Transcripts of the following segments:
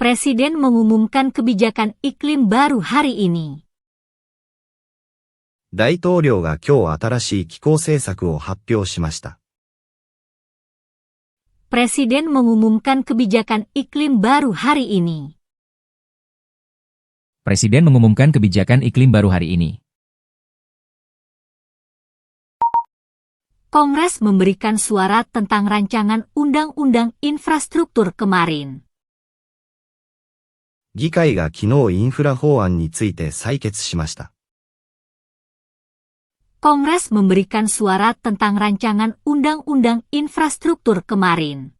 Presiden mengumumkan kebijakan iklim baru hari ini. 大統領が今日新しい気候政策を発表しました。Presiden mengumumkan kebijakan iklim baru hari ini. Presiden mengumumkan kebijakan iklim baru hari ini. Kongres memberikan suara tentang rancangan undang-undang infrastruktur kemarin. 議会が昨日インフラ法案について採決しました。Kongres memberikan suara tentang rancangan undang-undang infrastruktur kemarin.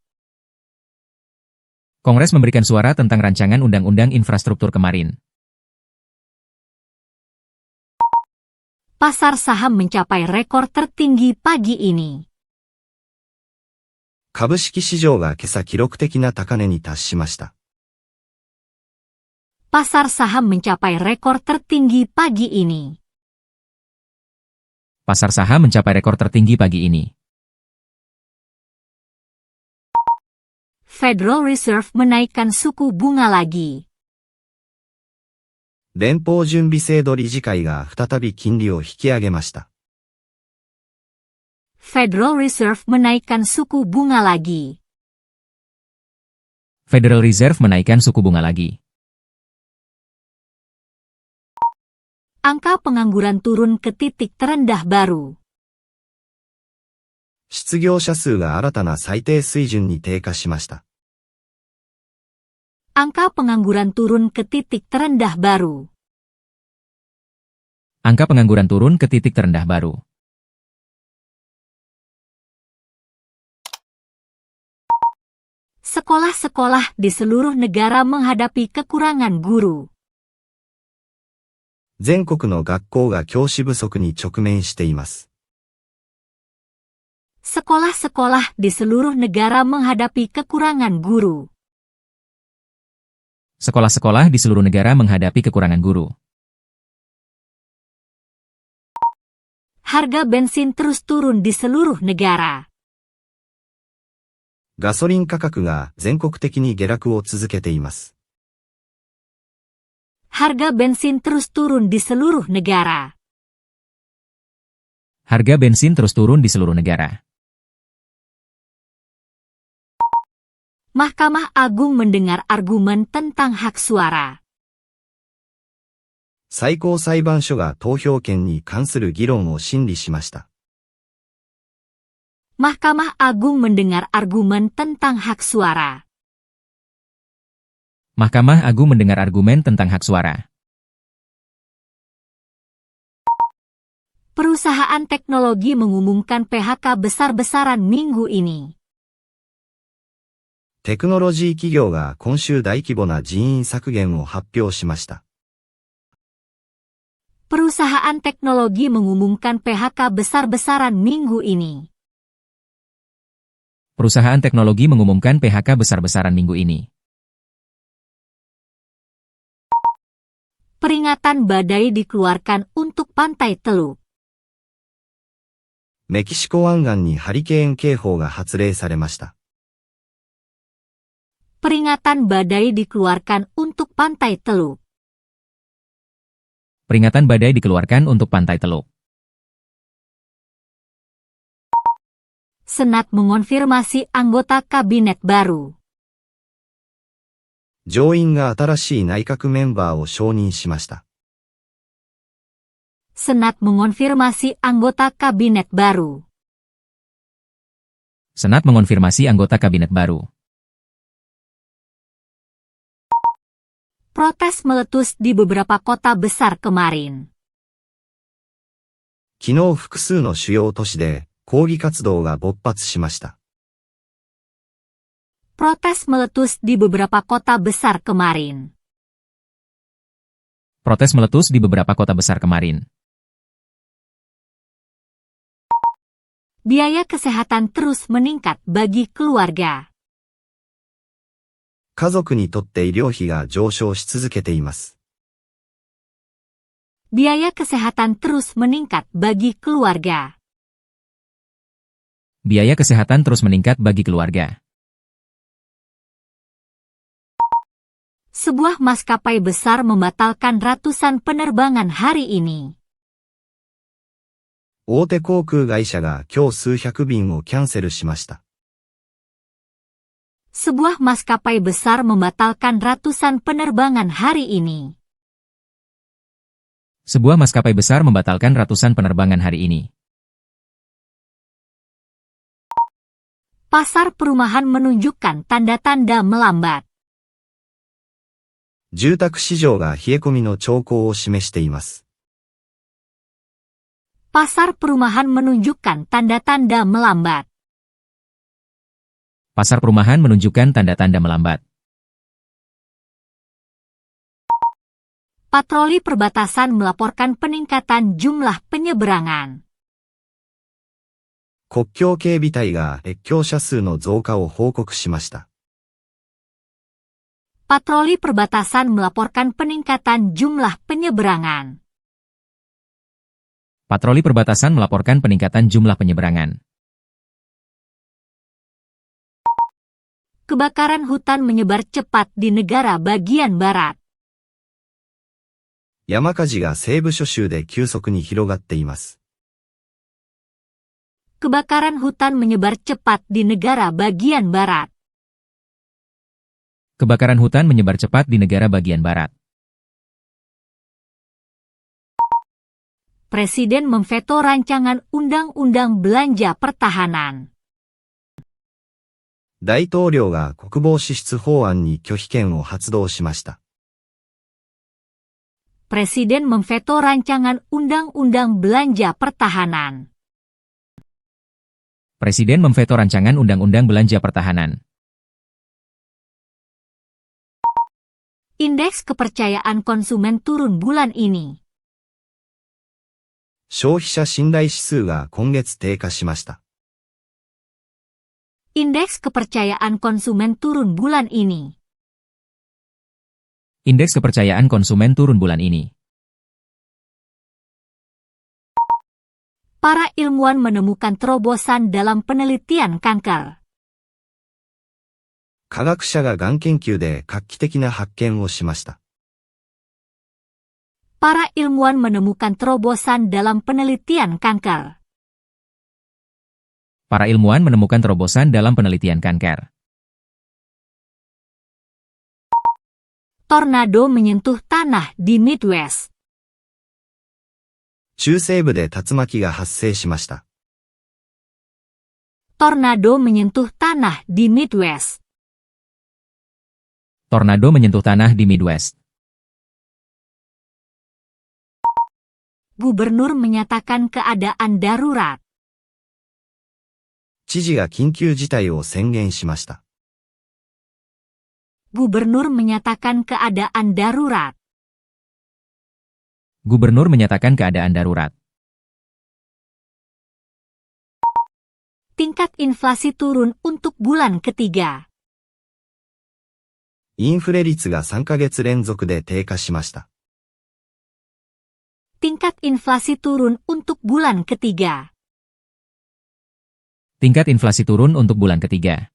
Kongres memberikan suara tentang rancangan undang-undang infrastruktur kemarin. Pasar saham mencapai rekor tertinggi pagi ini. 株式市場が今朝記録的な高値に達しました。Pasar saham mencapai rekor tertinggi pagi ini. Pasar saham mencapai rekor tertinggi pagi ini. Federal Reserve menaikkan suku bunga lagi. 連邦準備制度理事会が再び金利を引き上げました。Federal Reserve menaikkan suku bunga lagi. Federal Reserve menaikkan suku bunga lagi. Angka pengangguran turun ke titik terendah baru. 失業者数が新たな最低水準に低下しました。Angka pengangguran turun ke titik terendah baru. Angka pengangguran turun ke titik terendah baru. Sekolah-sekolah di seluruh negara menghadapi kekurangan guru. 全国の学校が教師不足に直面しています。Sekolah-sekolah di seluruh negara menghadapi kekurangan guru. Sekolah-sekolah di seluruh negara menghadapi kekurangan guru. Harga bensin terus turun di seluruh negara. ガソリン価格が全国的に下落を続けています。Harga bensin terus turun di seluruh negara. Harga bensin terus turun di seluruh negara. Mahkamah Agung mendengar argumen tentang hak suara. 最高裁判所が投票権に関する議論を審理しました。Mahkamah Agung mendengar argumen tentang hak suara. Mahkamah Agung mendengar argumen tentang hak suara. Perusahaan teknologi mengumumkan PHK besar-besaran minggu ini. テクノロジー企業が今週大規模な人員削減を発表しました。Perusahaan teknologi mengumumkan PHK besar-besaran minggu ini. Perusahaan teknologi mengumumkan PHK besar-besaran minggu ini. Peringatan badai dikeluarkan untuk pantai Teluk. メキシコ湾岸にハリケーン警報が発令されました。Peringatan badai dikeluarkan untuk pantai Teluk. Peringatan badai dikeluarkan untuk pantai Teluk. Senat mengonfirmasi anggota kabinet baru. 上院が新しい内閣メンバーを承認しました。Senat mengonfirmasi anggota kabinet baru. Senat mengonfirmasi anggota kabinet baru. Protes meletus di beberapa kota besar kemarin. 昨日複数の主要都市で抗議活動が勃発しました。Protes meletus di beberapa kota besar kemarin. Protes meletus di beberapa kota besar kemarin. Biaya kesehatan terus meningkat bagi keluarga. 家族にとって医療費が上昇し続けています。Biaya kesehatan terus meningkat bagi keluarga. Biaya kesehatan terus meningkat bagi keluarga. Sebuah maskapai besar membatalkan ratusan penerbangan hari ini. 大手航空会社が今日数百便をキャンセルしました。Sebuah maskapai besar membatalkan ratusan penerbangan hari ini. Sebuah maskapai besar membatalkan ratusan penerbangan hari ini. Pasar perumahan menunjukkan tanda-tanda melambat. 住宅市場が冷え込みの兆候を示しています。Pasar perumahan menunjukkan tanda-tanda melambat. Pasar perumahan menunjukkan tanda-tanda melambat. Patroli perbatasan melaporkan peningkatan jumlah penyeberangan. 国境警備隊が越境者数の増加を報告しました。Patroli perbatasan melaporkan peningkatan jumlah penyeberangan. Patroli perbatasan melaporkan peningkatan jumlah penyeberangan. Kebakaran hutan menyebar cepat di negara bagian barat. 山火事が西部諸州で急速に広がっています。Kebakaran hutan menyebar cepat di negara bagian barat. Kebakaran hutan menyebar cepat di negara bagian barat. Presiden memveto rancangan undang-undang belanja pertahanan. 大統領が国防支出法案に拒否権を発動しました。Presiden memveto rancangan undang-undang belanja pertahanan. Presiden memveto rancangan undang-undang belanja pertahanan. Indeks kepercayaan konsumen turun bulan ini. 消費者信頼指数が今月低下しました。Indeks kepercayaan konsumen turun bulan ini. Indeks kepercayaan konsumen turun bulan ini. Para ilmuwan menemukan terobosan dalam penelitian kanker. 科学者ががん研究で画期的な発見をしました。Para ilmuwan menemukan terobosan dalam penelitian kanker. Para ilmuwan menemukan terobosan dalam penelitian kanker. Tornado menyentuh tanah di Midwest. 中西部で竜巻が発生しました。Tornado menyentuh tanah di Midwest. Tornado menyentuh tanah di Midwest. Gubernur menyatakan keadaan darurat. 知事が緊急事態を宣言しました。Gubernur menyatakan keadaan darurat. Gubernur menyatakan keadaan darurat. Tingkat inflasi turun untuk bulan ketiga. インフレ率が3ヶ月連続で低下しました。Tingkat inflasi turun untuk bulan ketiga. Tingkat inflasi turun untuk bulan ketiga.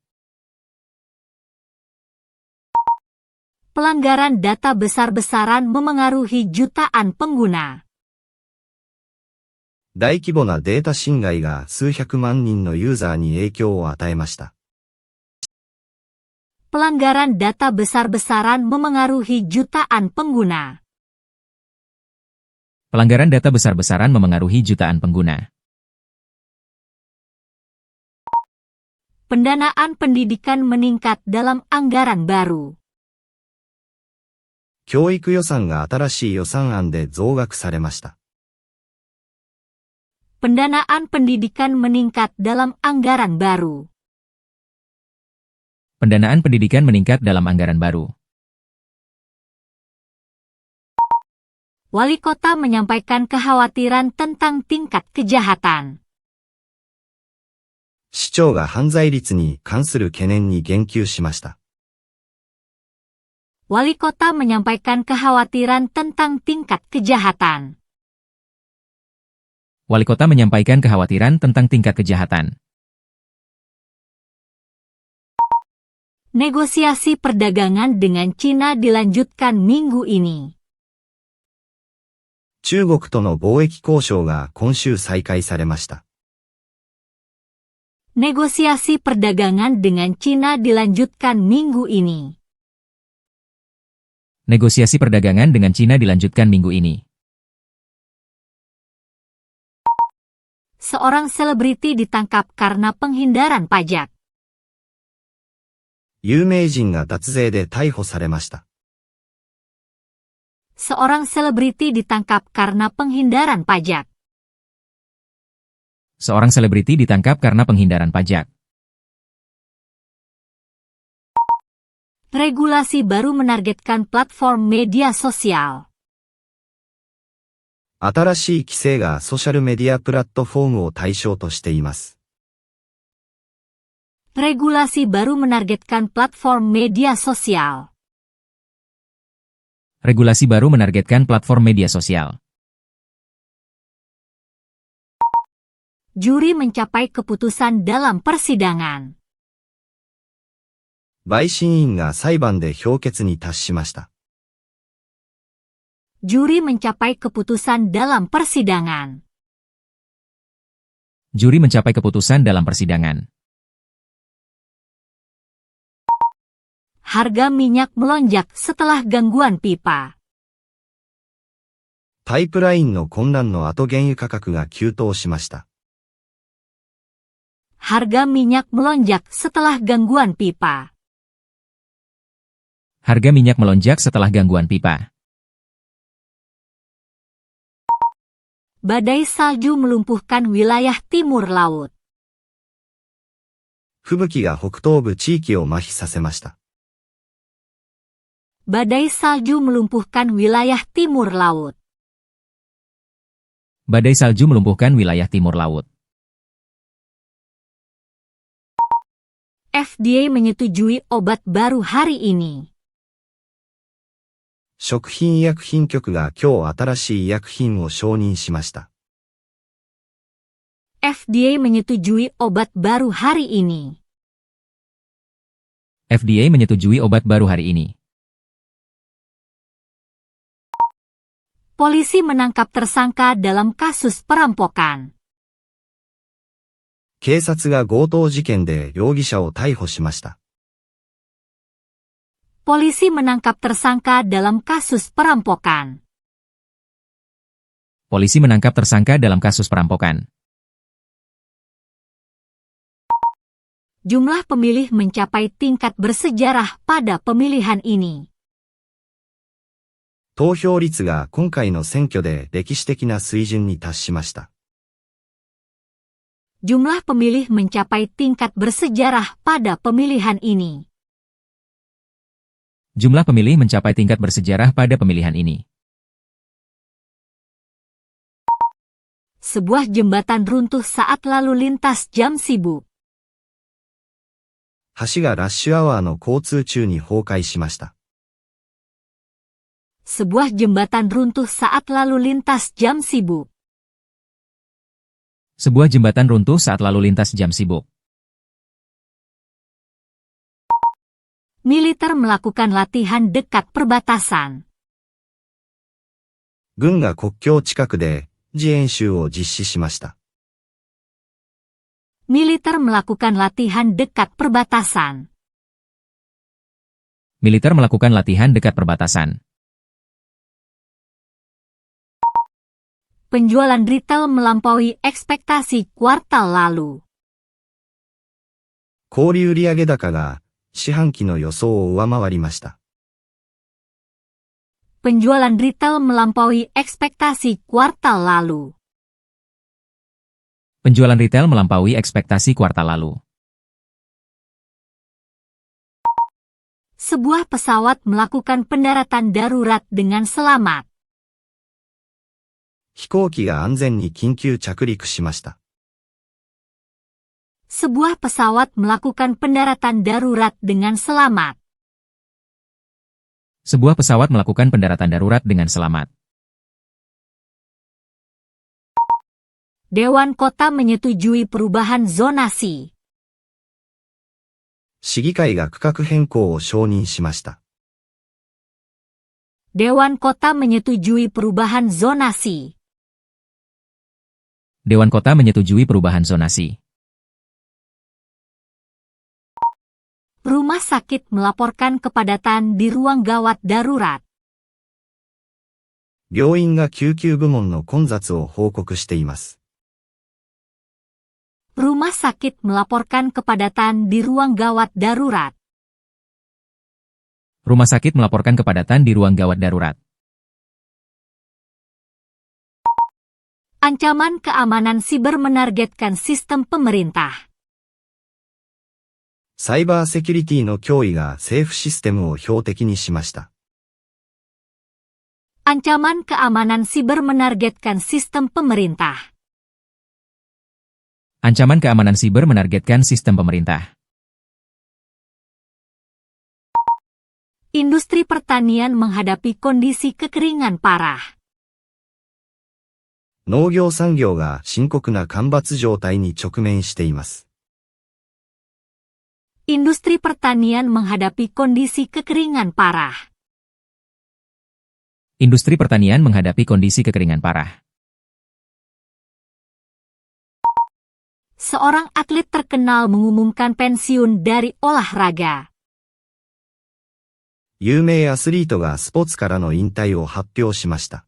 Pelanggaran data besar-besaran memengaruhi jutaan pengguna. 大規模なデータ侵害が数百万人のユーザーに影響を与えました。Pelanggaran data besar-besaran memengaruhi jutaan pengguna. Pelanggaran data besar-besaran memengaruhi jutaan pengguna. Pendanaan pendidikan meningkat dalam anggaran baru. 教育予算が新しい予算案で増額されました。Pendanaan pendidikan meningkat dalam anggaran baru. Pendanaan pendidikan meningkat dalam anggaran baru. Wali kota menyampaikan kekhawatiran tentang tingkat kejahatan. 市長が犯罪率に関する懸念に言及しました。Wali kota menyampaikan kekhawatiran tentang tingkat kejahatan. Wali kota menyampaikan kekhawatiran tentang tingkat kejahatan. Negosiasi perdagangan dengan Cina dilanjutkan minggu ini. 中国との貿易交渉が今週再開されました。Negosiasi perdagangan dengan Cina dilanjutkan minggu ini. Negosiasi perdagangan dengan Cina dilanjutkan minggu ini. Seorang selebriti ditangkap karena penghindaran pajak. 有名人が脱税で逮捕されました。Seorang selebriti ditangkap karena penghindaran pajak. Seorang selebriti ditangkap karena penghindaran pajak. Regulasi baru menargetkan platform media sosial. 新しい規制がソーシャルメディアプラットフォームを対象としています。Regulasi baru menargetkan platform media sosial. Regulasi baru menargetkan platform media sosial. Juri mencapai keputusan dalam persidangan. 陪審員が裁判で評決に達しました。Juri mencapai keputusan dalam persidangan. Juri mencapai keputusan dalam persidangan. Harga minyak melonjak setelah gangguan pipa. パイプラインの混乱の後原油価格が急騰しました。Harga minyak melonjak setelah gangguan pipa. Harga minyak melonjak setelah gangguan pipa. Badai salju melumpuhkan wilayah timur laut. 吹雪が北東部地域を麻痺させました。Badai salju melumpuhkan wilayah timur laut. Badai salju melumpuhkan wilayah timur laut. FDA menyetujui obat baru hari ini. 食品医薬品局が今日新しい医薬品を承認しました。FDA menyetujui obat baru hari ini. FDA menyetujui obat baru hari ini. Polisi menangkap tersangka dalam kasus perampokan. 警察が強盗事件で容疑者を逮捕しました。Polisi menangkap tersangka dalam kasus perampokan. Polisi menangkap tersangka dalam kasus perampokan. Jumlah pemilih mencapai tingkat bersejarah pada pemilihan ini. 投票率が今回の選挙で歴史的な水準に達しました。Jumlah pemilih mencapai tingkat bersejarah pada pemilihan ini. Jumlah pemilih mencapai tingkat bersejarah pada pemilihan ini. Sebuah jembatan runtuh saat lalu lintas jam sibuk. 橋がラッシュアワーの交通中に崩壊しました。Sebuah jembatan runtuh saat lalu lintas jam sibuk. Sebuah jembatan runtuh saat lalu lintas jam sibuk. Militer melakukan latihan dekat perbatasan. 軍が国境近くで自演習を実施しました。Militer melakukan latihan dekat perbatasan. Militer melakukan latihan dekat perbatasan. Penjualan retail melampaui ekspektasi kuartal lalu. 小売売上高が四半期の予想を上回りました。Penjualan retail melampaui ekspektasi kuartal lalu. Penjualan retail melampaui ekspektasi kuartal lalu. Sebuah pesawat melakukan pendaratan darurat dengan selamat. 飛行機が安全に緊急着陸しました。Sebuah pesawat melakukan pendaratan darurat dengan selamat. Sebuah pesawat melakukan pendaratan darurat dengan selamat. Dewan Kota menyetujui perubahan zonasi. 市議会が区画変更を承認しました。Dewan Kota menyetujui perubahan zonasi. Dewan Kota menyetujui perubahan zonasi. Rumah sakit melaporkan kepadatan di ruang gawat darurat. 病院が救急部門の混雑を報告しています。Rumah sakit melaporkan kepadatan di ruang gawat darurat. Rumah sakit melaporkan kepadatan di ruang gawat darurat. Ancaman keamanan siber menargetkan sistem pemerintah. サイバーセキュリティの脅威が政府システムを標的にしました。Ancaman keamanan siber menargetkan sistem pemerintah. Ancaman keamanan siber menargetkan sistem pemerintah. Industri pertanian menghadapi kondisi kekeringan parah. 農業産業が深刻な干ばつ状態に直面しています。Industri pertanian menghadapi kondisi kekeringan parah. Industri pertanian menghadapi kondisi kekeringan parah. Seorang atlet terkenal mengumumkan pensiun dari olahraga. 有名アスリートがスポーツからの引退を発表しました。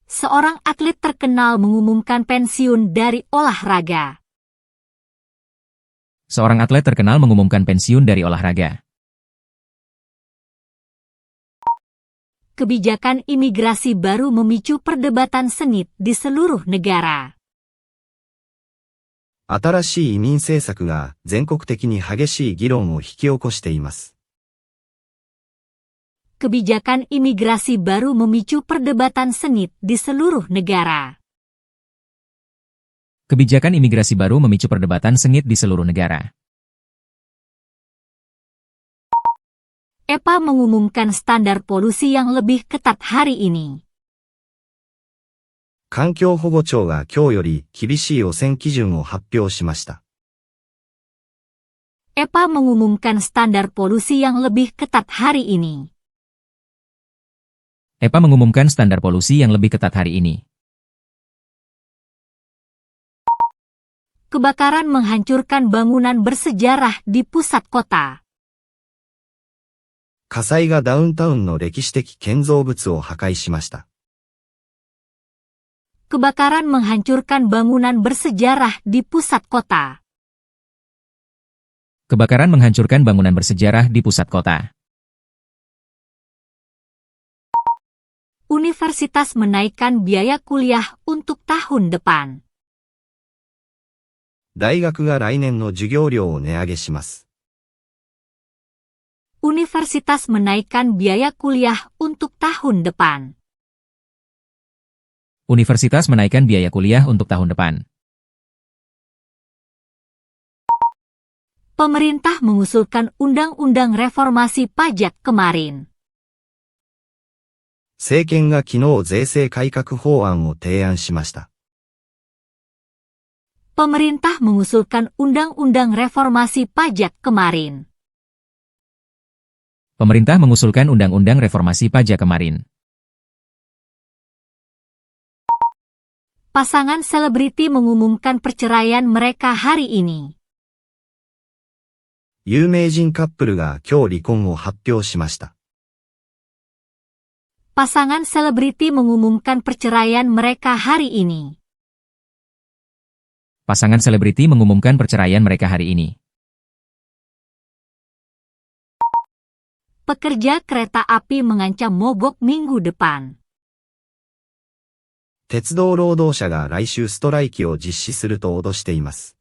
Seorang atlet terkenal mengumumkan pensiun dari olahraga. Seorang atlet terkenal mengumumkan pensiun dari olahraga. Kebijakan imigrasi baru memicu perdebatan sengit di seluruh negara. 新しい移民政策が全国的に激しい議論を引き起こしています。Kebijakan imigrasi baru memicu perdebatan sengit di seluruh negara. Kebijakan imigrasi baru memicu perdebatan sengit di seluruh negara. EPA mengumumkan standar polusi yang lebih ketat hari ini. 環境保護庁が今日より厳しい汚染基準を発表しました。EPA mengumumkan standar polusi yang lebih ketat hari ini. EPA mengumumkan standar polusi yang lebih ketat hari ini. Kebakaran menghancurkan bangunan bersejarah di pusat kota. 火災がダウンタウンの歴史的建造物を破壊しました。Kebakaran menghancurkan bangunan bersejarah di pusat kota. Kebakaran menghancurkan bangunan bersejarah di pusat kota. Universitas menaikkan biaya kuliah untuk tahun depan. 大学が来年の授業料を値上げします。Universitas menaikkan biaya kuliah untuk tahun depan. Universitas menaikkan biaya kuliah untuk tahun depan. Pemerintah mengusulkan undang-undang reformasi pajak kemarin. 政権が昨日税制改革法案を提案しました。Pemerintah mengusulkan undang-undang reformasi pajak kemarin. Pemerintah mengusulkan undang-undang reformasi pajak kemarin. Pasangan selebriti mengumumkan perceraian mereka hari ini. 有名人カップルが今日離婚を発表しました。Pasangan selebriti mengumumkan perceraian mereka hari ini. Pasangan selebriti mengumumkan perceraian mereka hari ini. Pekerja kereta api mengancam mogok minggu depan. 鉄道労働者が来週ストライキを実施すると脅しています。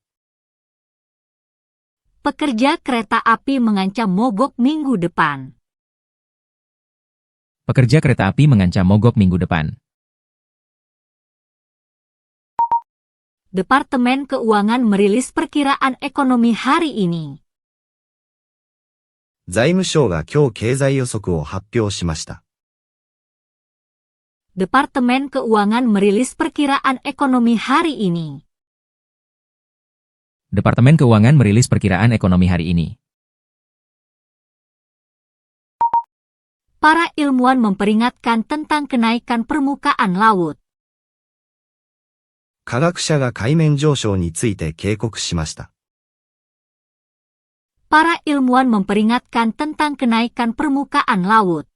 Pekerja kereta api mengancam mogok minggu depan. Pekerja kereta api mengancam mogok minggu depan. Departemen Keuangan merilis perkiraan ekonomi hari ini. 財務省が今日経済予測を発表しました。Departemen Keuangan merilis perkiraan ekonomi hari ini. Departemen Keuangan merilis perkiraan ekonomi hari ini. Para ilmuwan memperingatkan tentang kenaikan permukaan laut. 科学者が海面上昇について警告しました。Para ilmuwan memperingatkan tentang kenaikan permukaan laut.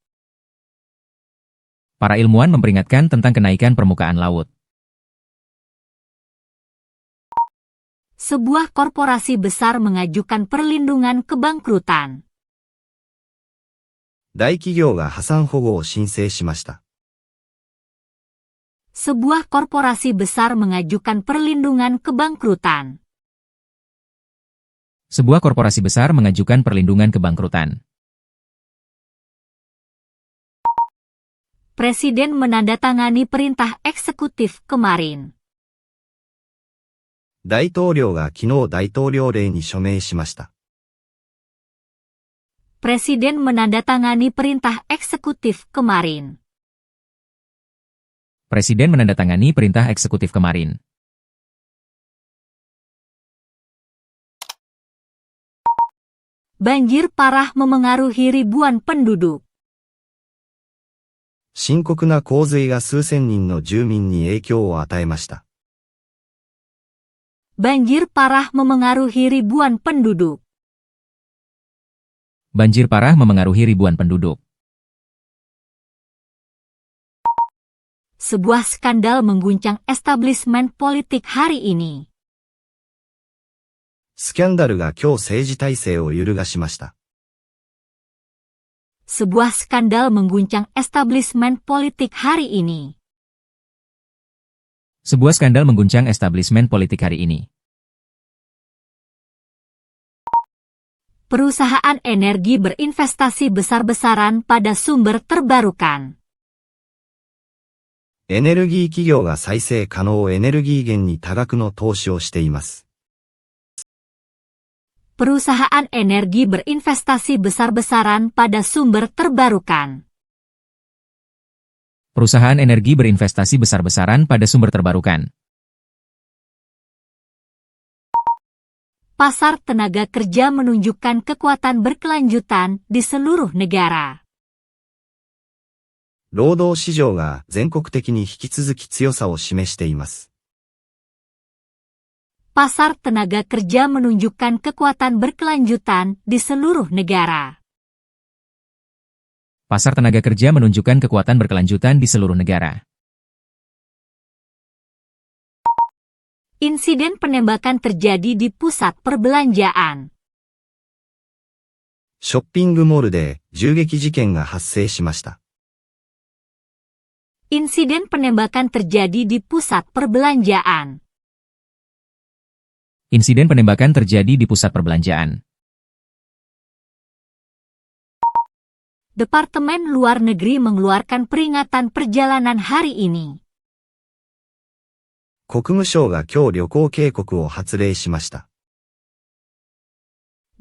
Para ilmuwan memperingatkan tentang kenaikan permukaan laut. Sebuah korporasi besar mengajukan perlindungan kebangkrutan. 大企業が破産保護を申請しました。Sebuah korporasi besar mengajukan perlindungan kebangkrutan. Sebuah korporasi besar mengajukan perlindungan kebangkrutan. Presiden menandatangani perintah eksekutif kemarin. 大統領が昨日大統領令に署名しました。Presiden menandatangani perintah eksekutif kemarin. Presiden menandatangani perintah eksekutif kemarin. Banjir parah memengaruhi ribuan penduduk. 深刻な洪水が数千人の住民に影響を与えました。Banjir parah memengaruhi ribuan penduduk. Banjir parah memengaruhi ribuan penduduk. Sebuah skandal mengguncang establishment politik hari ini. スキャンダルが今日政治体制を揺るがしました。Sebuah skandal mengguncang establishment politik hari ini. Sebuah skandal mengguncang establishment politik hari ini. Perusahaan energi berinvestasi besar-besaran pada sumber terbarukan. エネルギー企業が再生可能エネルギー源に多額の投資をしています。Perusahaan energi berinvestasi besar-besaran pada sumber terbarukan. Perusahaan energi berinvestasi besar-besaran pada sumber terbarukan. Pasar tenaga kerja menunjukkan kekuatan berkelanjutan di seluruh negara. 労働市場が全国的に引き続き強さを示しています。Pasar tenaga kerja menunjukkan kekuatan berkelanjutan di seluruh negara. Pasar tenaga kerja menunjukkan kekuatan berkelanjutan di seluruh negara. Insiden penembakan terjadi di pusat perbelanjaan. ショッピングモールで銃撃事件が発生しました。Insiden penembakan terjadi di pusat perbelanjaan. Insiden penembakan terjadi di pusat perbelanjaan. Departemen Luar Negeri mengeluarkan peringatan perjalanan hari ini. 国務省が今日旅行警告を発令しました。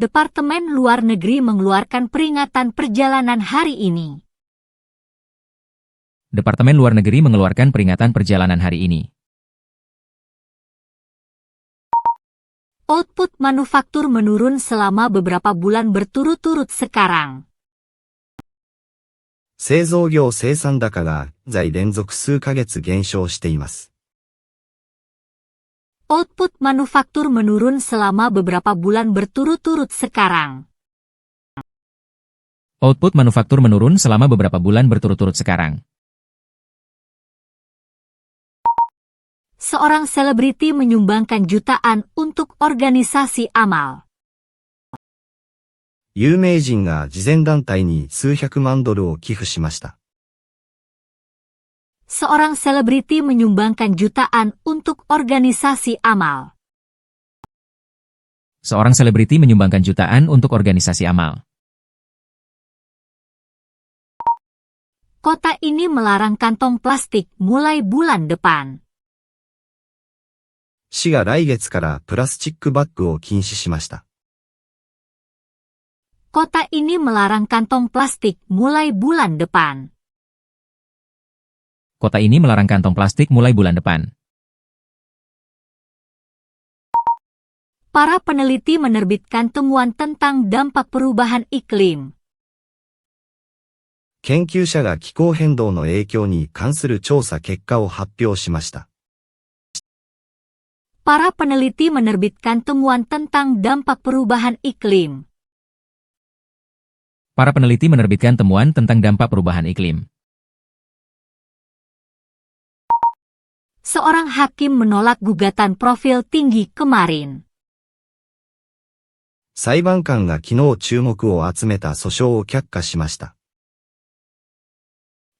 Departemen Luar Negeri mengeluarkan peringatan perjalanan hari ini. Departemen Luar Negeri mengeluarkan peringatan perjalanan hari ini. Output manufaktur menurun selama beberapa bulan berturut-turut sekarang. 製造業生産高が現在連続数ヶ月減少しています。Output manufaktur menurun selama beberapa bulan berturut-turut sekarang. Output manufaktur menurun selama beberapa bulan berturut-turut sekarang. Seorang selebriti menyumbangkan jutaan untuk organisasi amal. 有名人が慈善団体に数百万ドルを寄付しました。Seorang selebriti menyumbangkan jutaan untuk organisasi amal. Seorang selebriti menyumbangkan jutaan untuk organisasi amal. Kota ini melarang kantong plastik mulai bulan depan. 市が来月からプラスチックバッグを禁止しました。Kota ini melarang kantong plastik mulai bulan depan. Kota ini melarang kantong plastik mulai bulan depan. Para peneliti menerbitkan temuan tentang dampak perubahan iklim. 研究者が気候変動の影響に関する調査結果を発表しました。Para peneliti menerbitkan temuan tentang dampak perubahan iklim. Para peneliti menerbitkan temuan tentang dampak perubahan iklim. Seorang hakim menolak gugatan profil tinggi kemarin. 裁判官が昨日注目を集めた訴訟を却下しました。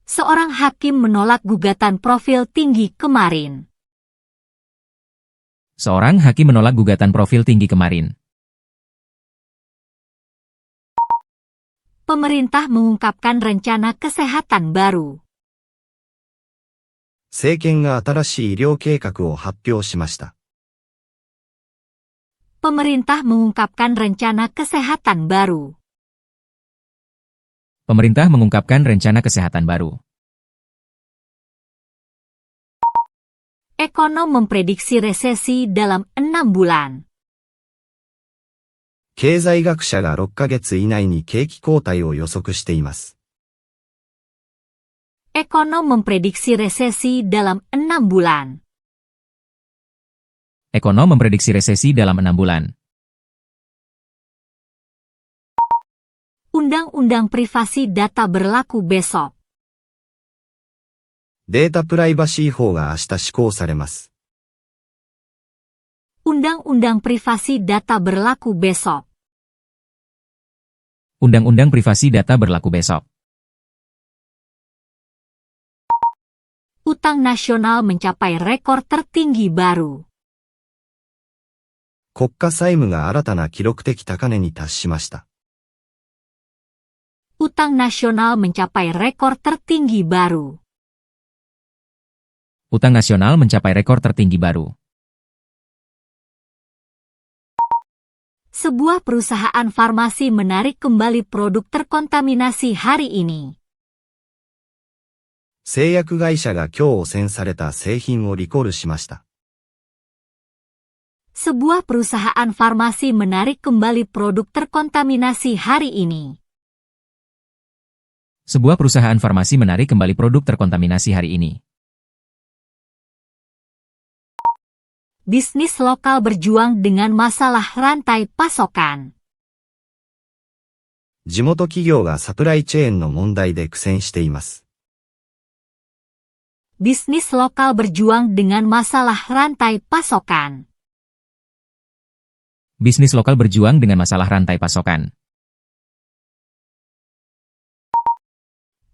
Seorang hakim menolak gugatan profil tinggi kemarin. Seorang hakim menolak gugatan profil tinggi kemarin. Pemerintah mengungkapkan rencana kesehatan baru. 政権が新しい医療計画を発表しました。Pemerintah mengungkapkan rencana kesehatan baru. Pemerintah mengungkapkan rencana kesehatan baru. Ekonom memprediksi resesi dalam 6 bulan. 経済学者が6ヶ月以内に景気後退を予測しています。Ekonom memprediksi resesi dalam 6 bulan. Ekonom memprediksi resesi dalam 6 bulan. Undang-undang privasi data berlaku besok. データプライバシー法が明日施行されます。Undang-undang privasi data berlaku besok. Undang-undang privasi data berlaku besok. Utang nasional mencapai rekor tertinggi baru. 国家債務が新たな記録的高値に達しました。Utang nasional mencapai rekor tertinggi baru. Utang nasional mencapai rekor tertinggi baru. Sebuah perusahaan farmasi menarik kembali produk terkontaminasi hari ini. 製薬会社が今日汚染された製品をリコールしました。Sebuah perusahaan farmasi menarik kembali produk terkontaminasi hari ini. Sebuah perusahaan farmasi menarik kembali produk terkontaminasi hari ini. Bisnis lokal berjuang dengan masalah rantai pasokan. 地元企業がサプライチェーンの問題で苦戦しています。Bisnis lokal berjuang dengan masalah rantai pasokan. Bisnis lokal berjuang dengan masalah rantai pasokan.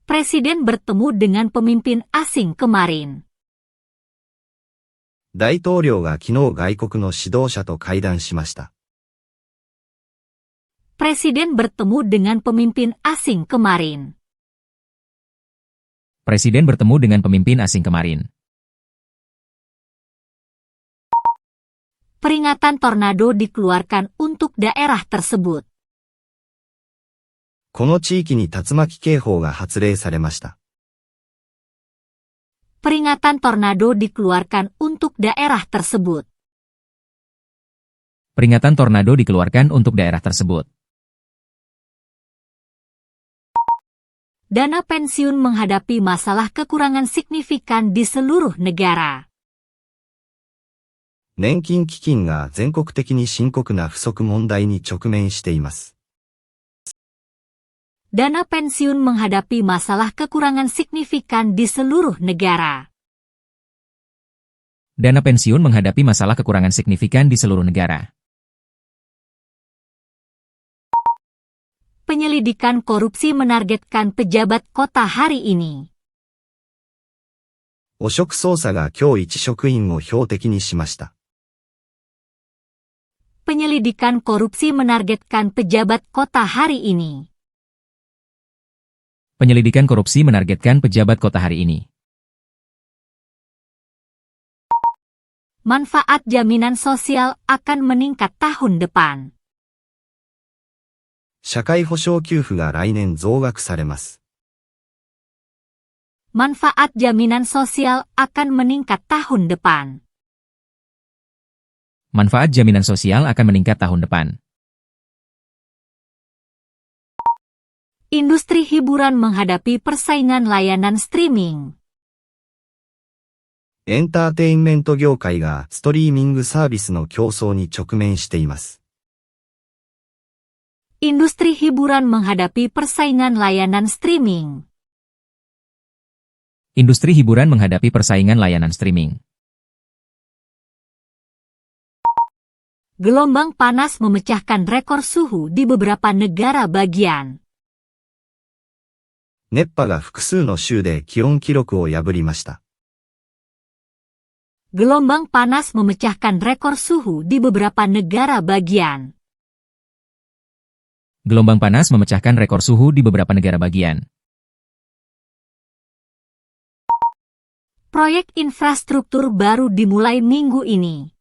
Presiden bertemu dengan pemimpin asing kemarin. 大統領が昨日外国の指導者と会談しました。Presiden bertemu dengan pemimpin asing kemarin. Presiden bertemu dengan pemimpin asing kemarin. Peringatan tornado dikeluarkan untuk daerah tersebut. この地域に竜巻警報が発令されました。Peringatan tornado dikeluarkan untuk daerah tersebut. Peringatan tornado dikeluarkan untuk daerah tersebut. Dana pensiun menghadapi masalah kekurangan signifikan di seluruh negara. 年金基金が全国的に深刻な不足問題に直面しています。Dana pensiun menghadapi masalah kekurangan signifikan di seluruh negara. Dana pensiun menghadapi masalah kekurangan signifikan di seluruh negara. Penyelidikan korupsi menargetkan pejabat kota hari ini. 汚職捜査が今日一職員を標的にしました。Penyelidikan korupsi menargetkan pejabat kota hari ini. Penyelidikan korupsi menargetkan pejabat kota hari ini. Manfaat jaminan sosial akan meningkat tahun depan. 社会保障給付が来年増額されます。Manfaat jaminan sosial akan meningkat tahun depan. Manfaat jaminan sosial akan meningkat tahun depan. Industri hiburan menghadapi persaingan layanan streaming. エンターテインメント業界がストリーミングサービスの競争に直面しています。Industri hiburan menghadapi persaingan layanan streaming. Industri hiburan menghadapi persaingan layanan streaming. Gelombang panas memecahkan rekor suhu di beberapa negara bagian. 熱波が複数の州で気温記録を破りました。Gelombang panas memecahkan rekor suhu di beberapa negara bagian. Gelombang panas memecahkan rekor suhu di beberapa negara bagian. Proyek infrastruktur baru dimulai minggu ini.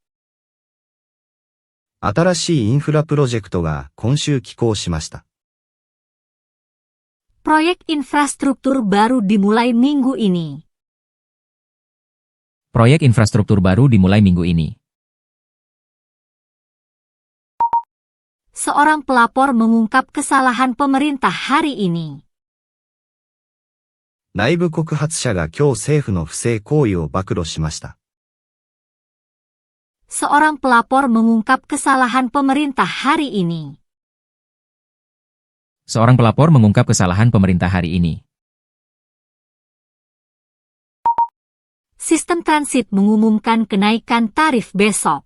新しいインフラプロジェクトが今週起工しました。Proyek infrastruktur baru dimulai minggu ini. Proyek infrastruktur baru dimulai minggu ini. Seorang pelapor mengungkap kesalahan pemerintah hari ini. 内部告発者が今日政府の不正行為を暴露しました。Seorang pelapor mengungkap kesalahan pemerintah hari ini. Seorang pelapor mengungkap kesalahan pemerintah hari ini. Sistem transit mengumumkan kenaikan tarif besok.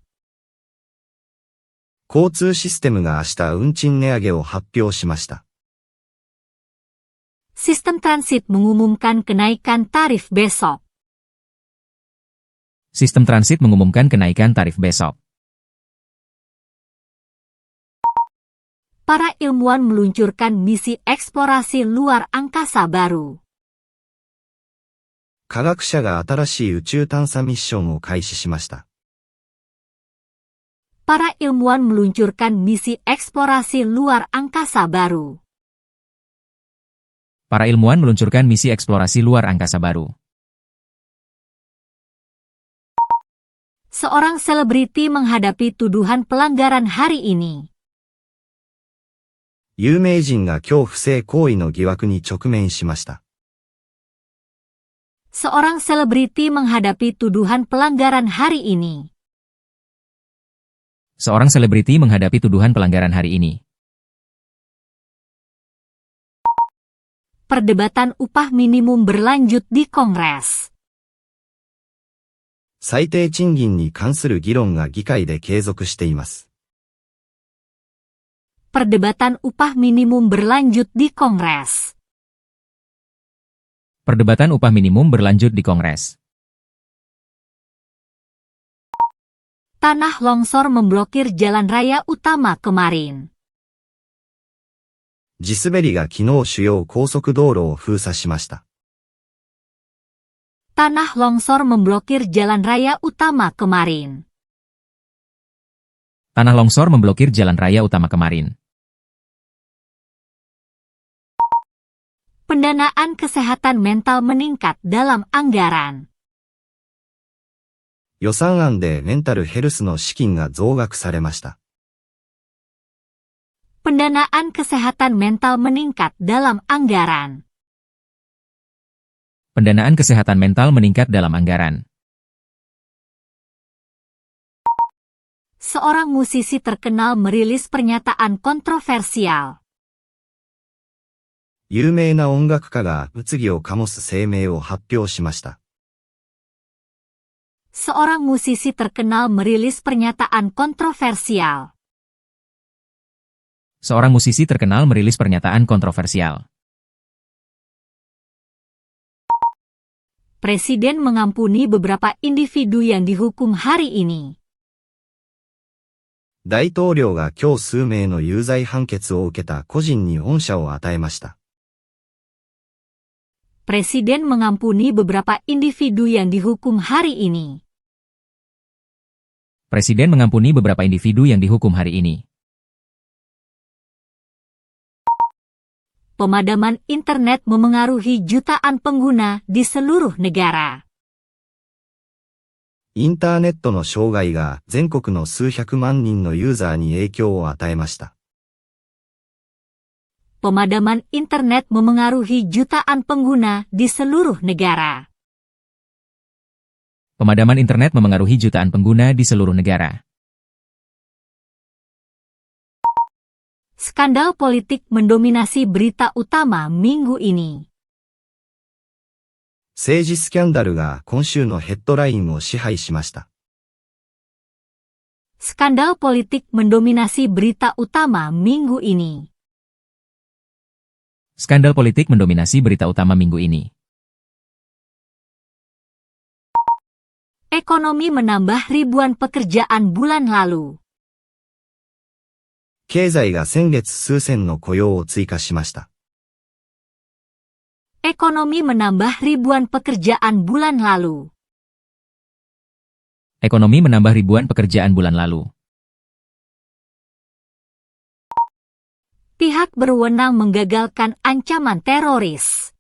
交通システムが明日運賃値上げを発表しました。Sistem transit mengumumkan kenaikan tarif besok. Sistem transit mengumumkan kenaikan tarif besok. Para ilmuwan meluncurkan misi eksplorasi luar angkasa baru. 科学者が新しい宇宙探査ミッションを開始しました。Para ilmuwan meluncurkan misi eksplorasi luar angkasa baru. Para ilmuwan meluncurkan misi eksplorasi luar angkasa baru. Seorang selebriti menghadapi tuduhan pelanggaran hari ini. 有名人が今日不正行為の疑惑に直面しました。Seorang selebriti menghadapi tuduhan pelanggaran hari ini. Seorang selebriti menghadapi tuduhan pelanggaran hari ini. Perdebatan upah minimum berlanjut di Kongres. 最低賃金に関する議論が議会で継続しています。Perdebatan upah minimum berlanjut di Kongres. Perdebatan upah minimum berlanjut di Kongres. Tanah longsor memblokir jalan raya utama kemarin. 地滑りが昨日主要高速道路を封鎖しました。Tanah longsor memblokir jalan raya utama kemarin. Tanah longsor memblokir jalan raya utama kemarin. Pendanaan kesehatan mental meningkat dalam anggaran. 予算案でメンタルヘルスの資金が増額されました。Pendanaan kesehatan mental meningkat dalam anggaran. Pendanaan kesehatan mental meningkat dalam anggaran. Seorang musisi terkenal merilis pernyataan kontroversial. 有名な音楽家が物議を醸す声明を発表しました。Seorang musisi terkenal merilis pernyataan kontroversial. Seorang musisi terkenal merilis pernyataan kontroversial. Presiden mengampuni beberapa individu yang dihukum hari ini. 大統領が今日数名の有罪判決を受けた個人に恩赦を与えました。Presiden mengampuni beberapa individu yang dihukum hari ini. Presiden mengampuni beberapa individu yang dihukum hari ini. Pemadaman internet memengaruhi jutaan pengguna di seluruh negara. インターネットの障害が全国の数百万人のユーザーに影響を与えました。Pemadaman internet memengaruhi jutaan pengguna di seluruh negara. Pemadaman internet memengaruhi jutaan pengguna di seluruh negara. Skandal politik mendominasi berita utama minggu ini. 政治スキャンダルが今週のヘッドラインを支配しました。Skandal politik mendominasi berita utama minggu ini. Skandal politik mendominasi berita utama minggu ini. Ekonomi menambah ribuan pekerjaan bulan lalu. 経済が先月数千の雇用を追加しました。Ekonomi menambah ribuan pekerjaan bulan lalu. Ekonomi menambah ribuan pekerjaan bulan lalu. Pihak berwenang menggagalkan ancaman teroris.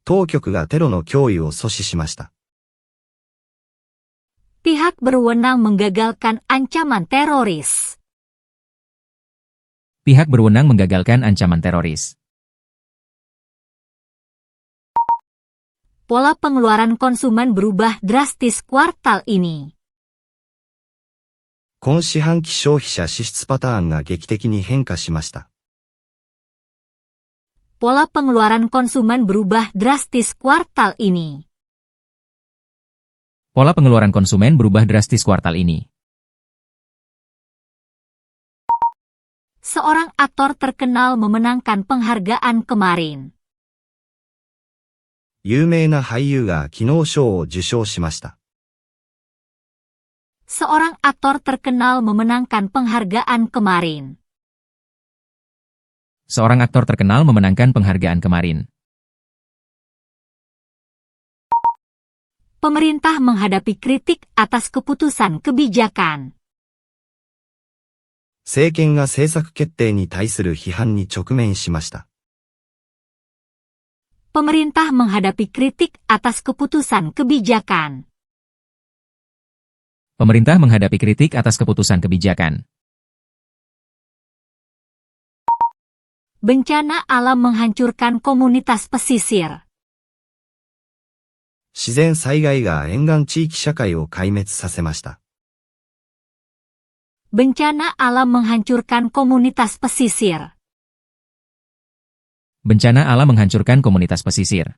当局がテロの脅威を阻止しました。Pihak berwenang menggagalkan ancaman teroris. Pihak berwenang menggagalkan ancaman teroris. Pola pengeluaran konsumen berubah drastis kuartal ini. 今四半期消費者支出パターンが劇的に変化しました。Pola pengeluaran konsumen berubah drastis kuartal ini. Pola pengeluaran konsumen berubah drastis kuartal ini. Seorang aktor terkenal memenangkan penghargaan kemarin. 有名な俳優が昨日賞を受賞しました。Seorang aktor terkenal memenangkan penghargaan kemarin. Seorang aktor terkenal memenangkan penghargaan kemarin. Pemerintah menghadapi kritik atas keputusan kebijakan. 政権が政策決定に対する批判に直面しました。Pemerintah menghadapi kritik atas keputusan kebijakan. Pemerintah menghadapi kritik atas keputusan kebijakan. Bencana alam menghancurkan komunitas pesisir. 自然災害が沿岸地域社会を壊滅させました。Bencana alam menghancurkan komunitas pesisir. Bencana alam menghancurkan komunitas pesisir.